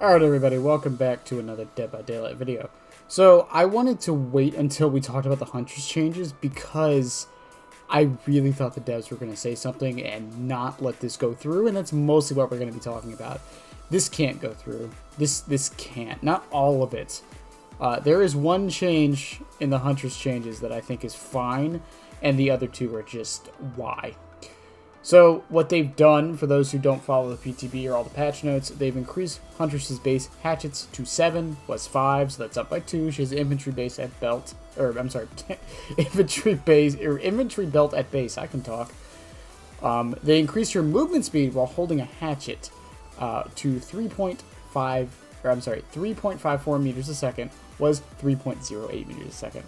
Alright everybody, welcome back to another Dead by Daylight video. So I wanted to wait until we talked about the Huntress changes because I really thought the devs were going to say something and not let this go through, and that's mostly what we're going to be talking about. This can't go through. This can't. Not all of it. There is one change in the Huntress changes that I think is fine, and the other two are just why. So what they've done, for those who don't follow the PTB or all the patch notes, they've increased Huntress's base hatchets to 7, was 5, so that's up by 2. She has infantry base at belt, or I'm sorry, infantry belt at base. I can talk. They increased her movement speed while holding a hatchet to 3.54 meters a second, was 3.08 meters a second.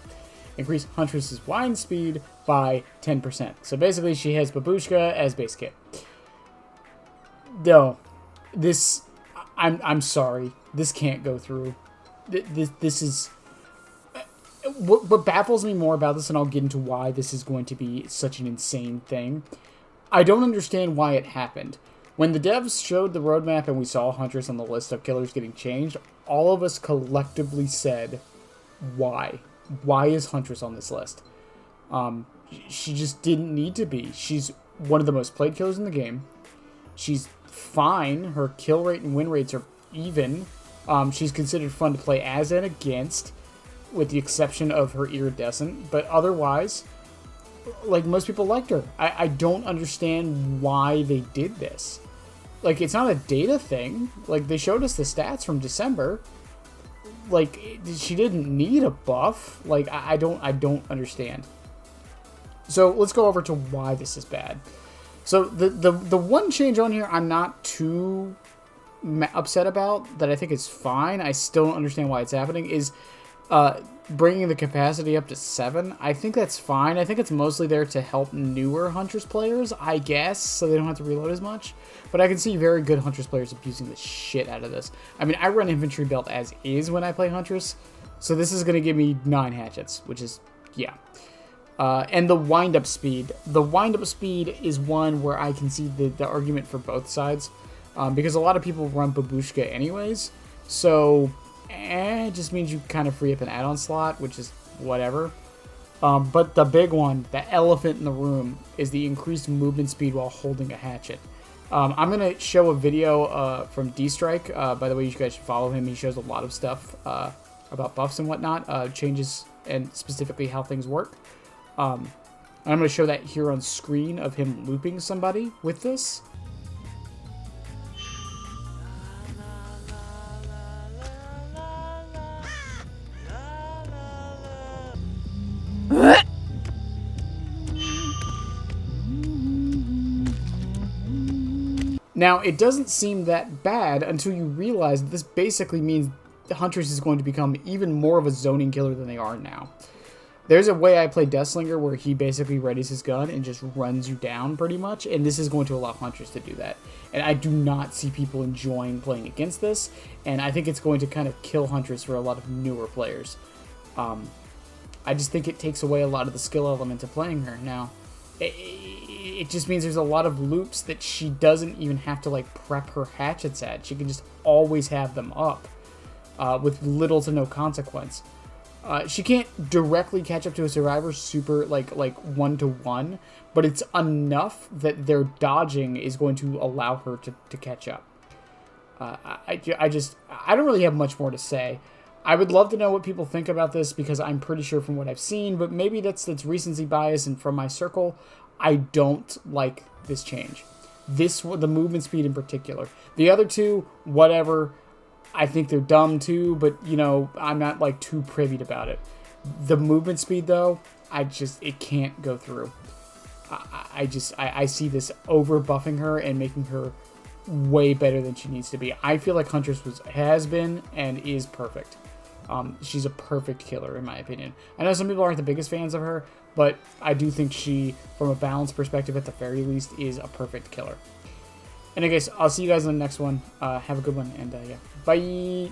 Increase Huntress's wind speed by 10%. So basically, she has Babushka as base kit. No, this, I'm sorry, this can't go through. This is, what baffles me more about this, and I'll get into why this is going to be such an insane thing. I don't understand why it happened. When the devs showed the roadmap and we saw Huntress on the list of killers getting changed, all of us collectively said, why? Why is Huntress on this list? She just didn't need to be. She's one of the most played killers in the game. She's fine. Her kill rate and win rates are even. She's considered fun to play as and against, with the exception of her iridescent. But otherwise, like, most people liked her. I don't understand why they did this. Like, it's not a data thing. Like, they showed us the stats from December. Like, she didn't need a buff. Like, I don't understand. So let's go over to why this is bad. So the one change on here I'm not too upset about, that I think is fine, I still don't understand why it's happening, is bringing the capacity up to 7. I think that's fine. I think it's mostly there to help newer Huntress players, I guess, so they don't have to reload as much. But I can see very good Huntress players abusing the shit out of this. I mean, I run infantry belt as is when I play Huntress, so this is going to give me 9 hatchets, which is, yeah. And the wind-up speed. The wind-up speed is one where I can see the argument for both sides, because a lot of people run Babushka anyways, so it just means you kind of free up an add-on slot, which is whatever. But the big one, the elephant in the room, is the increased movement speed while holding a hatchet. I'm going to show a video from D-Strike. By the way, you guys should follow him. He shows a lot of stuff about buffs and whatnot, changes, and specifically how things work. I'm going to show that here on screen of him looping somebody with this. Now, it doesn't seem that bad until you realize that this basically means the Huntress is going to become even more of a zoning killer than they are now. There's a way I play Deathslinger where he basically readies his gun and just runs you down pretty much, and this is going to allow Huntress to do that. And I do not see people enjoying playing against this, and I think it's going to kind of kill Huntress for a lot of newer players. I just think it takes away a lot of the skill element of playing her. Now, it just means there's a lot of loops that she doesn't even have to, like, prep her hatchets at. She can just always have them up with little to no consequence. She can't directly catch up to a survivor super, like 1-to-1, but it's enough that their dodging is going to allow her to catch up. I don't really have much more to say. I would love to know what people think about this, because I'm pretty sure from what I've seen, but maybe that's recency bias, and from my circle, I don't like this change. The movement speed in particular. The other two, whatever, I think they're dumb too, but, you know, I'm not, like, too privy about it. The movement speed, though, it can't go through. I see this over buffing her and making her way better than she needs to be. I feel like Huntress has been and is perfect. She's a perfect killer, in my opinion. I know some people aren't the biggest fans of her, but I do think she, from a balance perspective at the very least, is a perfect killer. And I guess I'll see you guys in the next one. Have a good one, and yeah, bye!